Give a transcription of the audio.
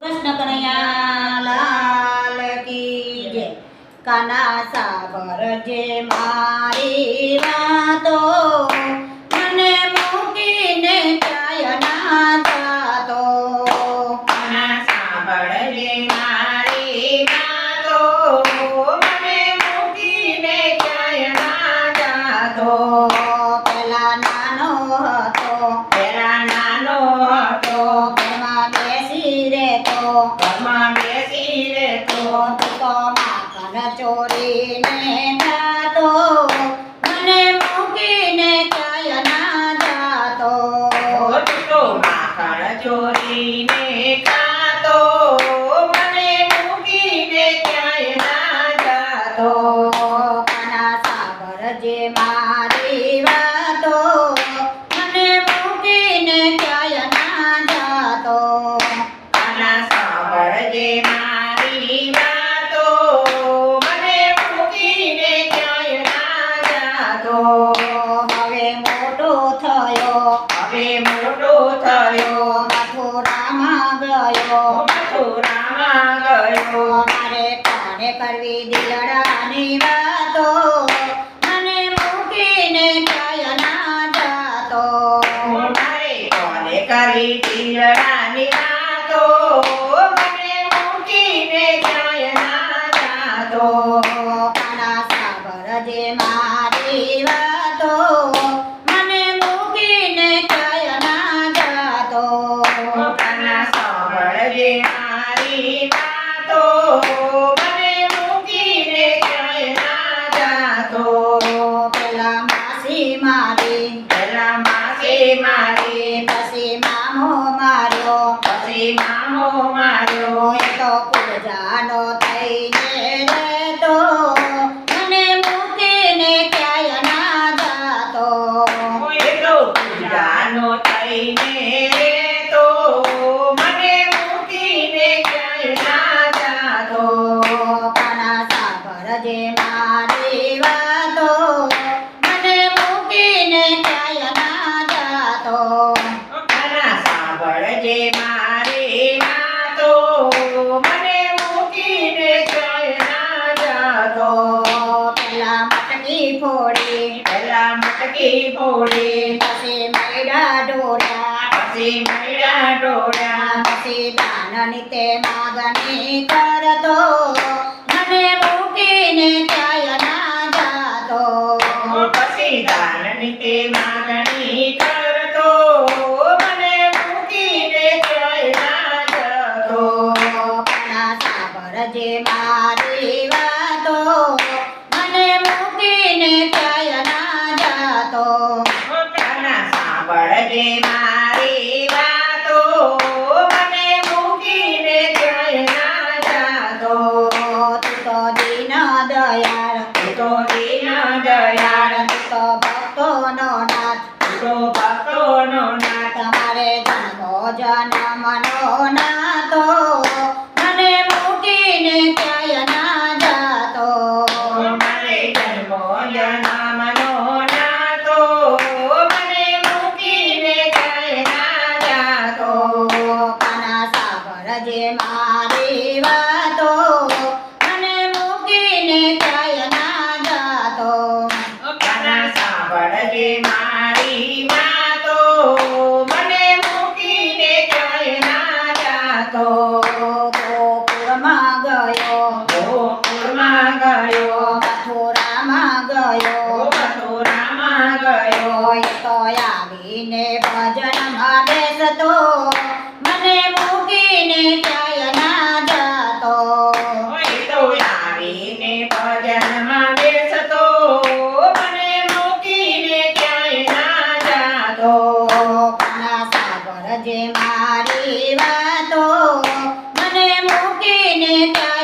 कृष्ण कन्हैया लाल की जय। काना सागर जे मारी वातो मने मूकीने क्याय ना जातो। काना सागर जे मारी वातो मने मूकीने क्याय ना जातो। पेला नानो हतो घરમાં બેસી રહેતો તું તો માખણ ચોરીને ખાતો મને મૂકીને ક્યાંય ના જાતો। તું તો માખણ ચોરીને ખાતો મને મૂકીને ક્યાંય ના જાતો। કાના સાગર જે મારી વાતો મને મૂકીને ક્યાંય ના જાતો। કાના સાગર જે મારી વાતો મને મૂકીને ક્યાંય ના જાતો। હવે મોટો થયો હવે મોટો થયો મથુરામાં ગયો મથુરામાં ગયો મારે કોને કરવી દિલડાની વાતો મને મૂકીને ક્યાંય ના જાતો। મારે કોને કરી દિલડાની વાતો મને મૂકીને ક્યાંય ના જાતો। કાના સાગર જે મારી વાતો મને મૂકીને ક્યાંય ના જાતો। કાના સાગર જે મારી વાતો મને મૂકીને ક્યાંય ના જાતો। પેલા માસી મારી પેલા માસી મારી પછી મામો માર્યો પછી મામો માર્યો એ તો પૂજાનો થઈને રહેતો મને મૂકીને ક્યાંય ના જાતો। એટલો પૂજાનો થઈને રહેતો મને મૂકીને ક્યાંય ના જાતો। કાના સાગર જે મારી વાતો મને મૂકીને ક્યાંય ના જાતો। કાના સાગર જે મારી વાતો મને મૂકીને ક્યાંય ના જાતો। પેલા મટકી ફોડી પેલા મટકી ફોડી પછી મૈડા ઢોળ્યા પછી મૈડા ઢોળ્યા પછી દાનની તે માગણી કરતો મને મૂકીને ક્યાંય ના જાતો। પછી દાનની તે માગણી કરતો મને મૂકીને ક્યાંય ના જતો। કાના સાગર જે મારી વાતો મને મૂકીને ક્યાંય ના જાતો। કાના સાંભળ જે મારી વાતો મને મૂકીને ક્યાંય ના જાતો। તું તો દીન દયાળ તું તો દીન દયાળ તું તો ભક્તોનો નાથ તું તો ભક્તોનો નાથ તમારે જન્મો જન્મનો નાતો મને મૂકીને ક્યાંય ના જાતો। મારે જન્મો જન્મનો નાતો મને મૂકીને ક્યાંય ના જાતો। કાના સાગર જે મારી વાતો મને મૂકીને ક્યાંય ના જાતો। કાના સાંભળ જે મારી વાતો મને મૂકીને ક્યાંય ના જાતો। ગોકુળમાં ગયો ગોકુળમાં ગયો મથુરામાં ગયો મથુરામાં ગયો એ તો આવીને ભજનમાં બેસતો મને મૂકીને ક્યાંય ના જાતો। એ તો આવીને ભજનમાં બેસતો મને મૂકીને ક્યાંય ના જાતો। કાના સાગર જે મારી વાતો મને મૂકીને ક્યાંય